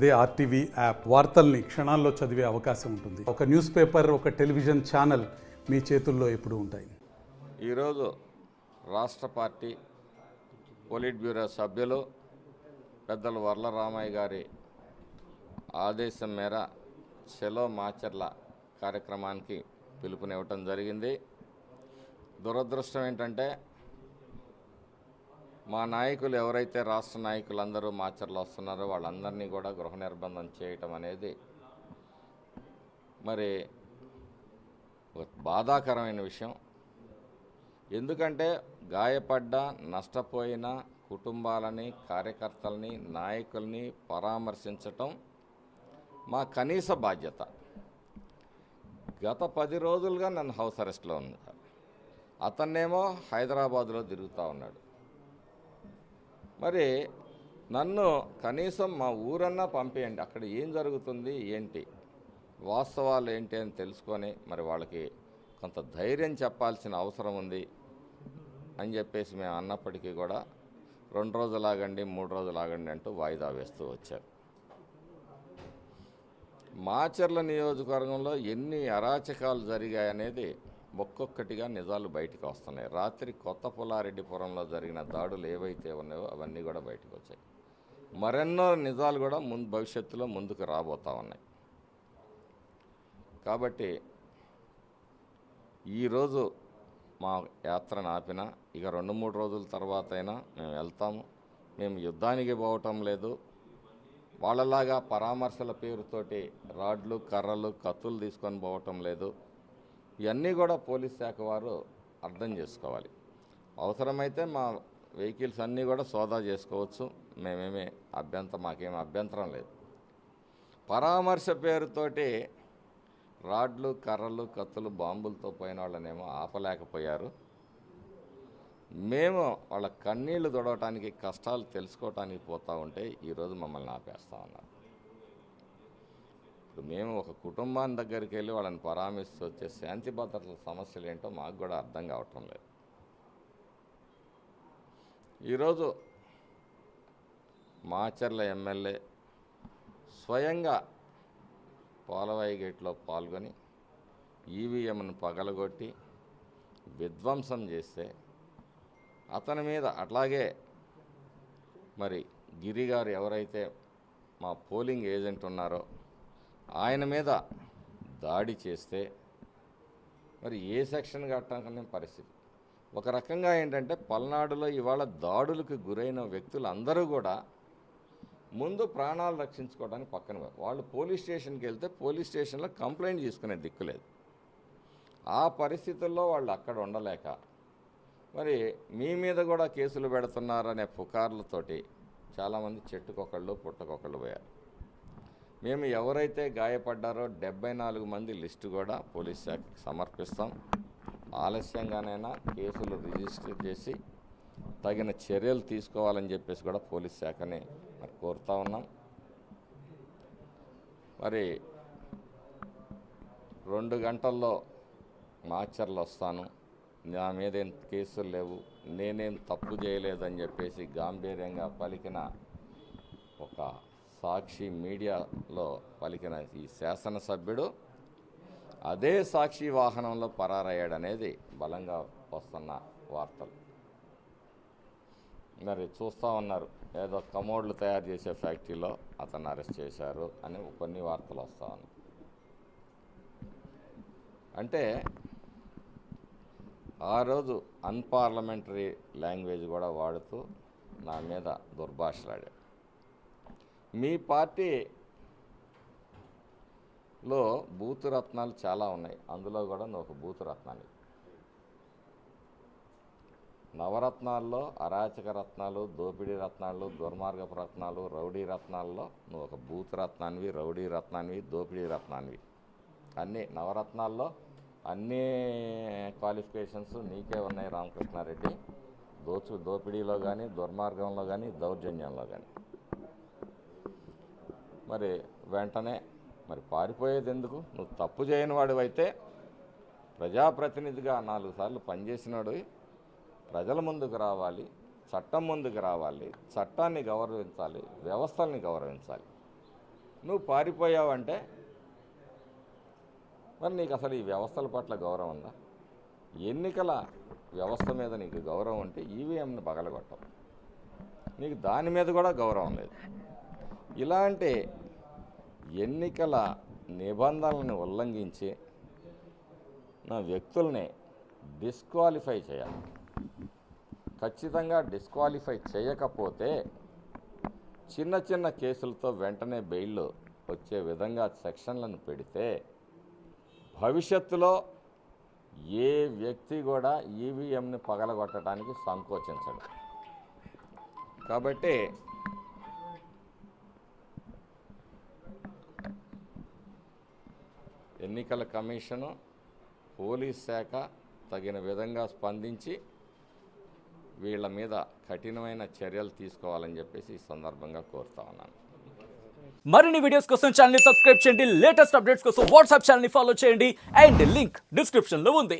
అదే RTV app వార్తల్ని క్షణాల్లో చదివే అవకాశం ఉంటుంది. ఒక న్యూస్ పేపర్, ఒక టెలివిజన్ ఛానల్ మీ చేతుల్లో ఎప్పుడూ ఉంటాయి. ఈరోజు రాష్ట్ర పార్టీ పొలిట్ బ్యూరో సభ్యులు పెద్దలు వర్లరామయ్య గారి ఆదేశం మేర చలో మాచర్ల కార్యక్రమానికి పిలుపునివ్వటం జరిగింది. దురదృష్టం ఏంటంటే మా నాయకులు ఎవరైతే రాష్ట్ర నాయకులందరూ మాచర్లు వస్తున్నారో వాళ్ళందరినీ కూడా గృహ నిర్బంధం చేయటం అనేది మరి ఒక బాధాకరమైన విషయం. ఎందుకంటే గాయపడ్డ నష్టపోయిన కుటుంబాలని, కార్యకర్తలని, నాయకుల్ని పరామర్శించటం మా కనీస బాధ్యత. గత 10 రోజులుగా నన్ను హౌస్ అరెస్ట్లో ఉన్నారు. అతన్నేమో హైదరాబాదులో తిరుగుతూ ఉన్నాడు. మరి నన్ను కనీసం మా ఊరన్నా పంపేయండి, అక్కడ ఏం జరుగుతుంది ఏంటి, వాస్తవాలు ఏంటి అని తెలుసుకొని మరి వాళ్ళకి కొంత ధైర్యం చెప్పాల్సిన అవసరం ఉంది అని చెప్పేసి మేము అన్నప్పటికీ కూడా 2 రోజులు ఆగండి, 3 రోజులు ఆగండి అంటూ వాయిదా వేస్తూ వచ్చారు. మాచర్ల నియోజకవర్గంలో ఎన్ని అరాచకాలు జరిగాయనేది ఒక్కొక్కటిగా నిజాలు బయటకు వస్తున్నాయి. రాత్రి కొత్త పుల్లారెడ్డిపురంలో జరిగిన దాడులు ఏవైతే ఉన్నాయో అవన్నీ కూడా బయటకు వచ్చాయి. మరెన్నో నిజాలు కూడా భవిష్యత్తులో ముందుకు రాబోతూ ఉన్నాయి. కాబట్టి ఈరోజు మా యాత్రను ఆపిన ఇక 2-3 రోజుల తర్వాత అయినా మేము వెళ్తాము. మేము యుద్ధానికి పోవటం లేదు. వాళ్ళలాగా పరామర్శల పేరుతోటి రాడ్లు, కర్రలు, కత్తులు తీసుకొని పోవటం లేదు. ఇవన్నీ కూడా పోలీస్ శాఖ వారు అర్థం చేసుకోవాలి. అవసరమైతే మా వెహికల్స్ అన్నీ కూడా సోదా చేసుకోవచ్చు. మాకేం అభ్యంతరం లేదు. పరామర్శ పేరుతోటి రాడ్లు, కర్రలు, కత్తులు, బాంబులతో పోయిన వాళ్ళనేమో ఆపలేకపోయారు. మేము వాళ్ళ కన్నీళ్లు తొడవటానికి, కష్టాలు తెలుసుకోవటానికి పోతూ ఉంటే ఈరోజు మమ్మల్ని ఆపేస్తూ ఉన్నారు. ఇప్పుడు మేము ఒక కుటుంబాన్ని దగ్గరికి వెళ్ళి వాళ్ళని పరామర్శిస్తూ వచ్చే శాంతి భద్రతల సమస్యలు ఏంటో మాకు కూడా అర్థం కావటం లేదు. ఈరోజు మాచర్ల ఎమ్మెల్యే స్వయంగా పోలవాయి గేట్లో పాల్గొని ఈవీఎంను పగలగొట్టి విధ్వంసం చేస్తే అతని మీద అట్లాగే మరి గిరిగారు ఎవరైతే మా పోలింగ్ ఏజెంట్ ఉన్నారో ఆయన మీద దాడి చేస్తే మరి ఏ సెక్షన్ కట్టకనే పరిస్థితి. ఒక రకంగా ఏంటంటే పల్నాడులో ఇవాళ దాడులకు గురైన వ్యక్తులు అందరూ కూడా ముందు ప్రాణాలు రక్షించుకోవడానికి పక్కన వాళ్ళు పోలీస్ స్టేషన్కి వెళ్తే పోలీస్ స్టేషన్లో కంప్లైంట్ తీసుకునే దిక్కులేదు. ఆ పరిస్థితుల్లో వాళ్ళు అక్కడ ఉండలేక మరి మీ మీద కూడా కేసులు పెడుతున్నారనే పుకార్లతోటి చాలామంది చెట్టుకొకళ్ళు పుట్టకొకళ్ళు పోయారు. మేము ఎవరైతే గాయపడ్డారో 74 మంది లిస్టు కూడా పోలీస్ శాఖకి సమర్పిస్తాం. ఆలస్యంగానైనా కేసులు రిజిస్టర్ చేసి తగిన చర్యలు తీసుకోవాలని చెప్పేసి కూడా పోలీస్ శాఖని మరి కోరుతా ఉన్నాం. మరి 2 గంటల్లో మాచర్లు వస్తాను, నా మీదేం కేసులు లేవు, నేనేం తప్పు చేయలేదని చెప్పేసి గాంభీర్యంగా పలికిన ఒక సాక్షి మీడియాలో పలికిన ఈ శాసనసభ్యుడు అదే సాక్షి వాహనంలో పరారయ్యాడనేది బలంగా వస్తున్న వార్తలు. మరి చూస్తూ ఉన్నారు, ఏదో కమోడ్లు తయారు చేసే ఫ్యాక్టరీలో అతను అరెస్ట్ చేశారు అని కొన్ని వార్తలు వస్తూ ఉన్నాయి. అంటే ఆ రోజు అన్పార్లమెంటరీ లాంగ్వేజ్ కూడా వాడుతూ నా మీద దుర్భాషలాడాడు. మీ పార్టీలో బూతు రత్నాలు చాలా ఉన్నాయి, అందులో కూడా నువ్వు ఒక బూతు రత్నాన్ని. నవరత్నాల్లో అరాచక రత్నాలు, దోపిడీ రత్నాలు, దుర్మార్గపు రత్నాలు, రౌడీ రత్నాల్లో నువ్వు ఒక బూతు రత్నానివి, రౌడీ రత్నానివి, దోపిడీ రత్నానివి. అన్నీ నవరత్నాల్లో అన్నీ క్వాలిఫికేషన్స్ నీకే ఉన్నాయి రామకృష్ణారెడ్డి. దోపిడీలో కానీ, దుర్మార్గంలో కానీ, దౌర్జన్యంలో కానీ. మరి వెంటనే మరి పారిపోయేది ఎందుకు? నువ్వు తప్పు చేయని వాడివైతే ప్రజాప్రతినిధిగా 4 సార్లు పనిచేసినాడు, ప్రజల ముందుకు రావాలి, చట్టం ముందుకు రావాలి, చట్టాన్ని గౌరవించాలి, వ్యవస్థల్ని గౌరవించాలి. నువ్వు పారిపోయావంటే మరి నీకు అసలు ఈ వ్యవస్థల పట్ల గౌరవం ఉందా? ఎన్నికల వ్యవస్థ మీద నీకు గౌరవం ఉంటే ఈవీఎంని పగలగొట్టవు. నీకు దాని మీద కూడా గౌరవం లేదు. ఇలాంటి ఎన్నికల నిబంధనలను ఉల్లంఘించి నా వ్యక్తుల్ని డిస్క్వాలిఫై చేయాలి. ఖచ్చితంగా డిస్క్వాలిఫై చేయకపోతే చిన్న చిన్న కేసులతో వెంటనే బెయిల్ వచ్చే విధంగా సెక్షన్లను పెడితే భవిష్యత్తులో ఏ వ్యక్తి కూడా ఈవీఎంని పగలగొట్టడానికి సంకోచించడు. కాబట్టి ఎన్నికల కమిషను, పోలీస్ శాఖ తగిన విధంగా స్పందించి వీళ్ళ మీద కఠినమైన చర్యలు తీసుకోవాలని చెప్పేసి ఈ సందర్భంగా కోరుతా ఉన్నాను. మరిన్ని వీడియోస్ కోసం ఛానల్ ని సబ్స్క్రైబ్ చేయండి. లేటెస్ట్ అప్డేట్స్ కోసం వాట్సాప్ ఛానల్ ని ఫాలో చేయండి. అండ్ లింక్ డిస్క్రిప్షన్ లో ఉంది.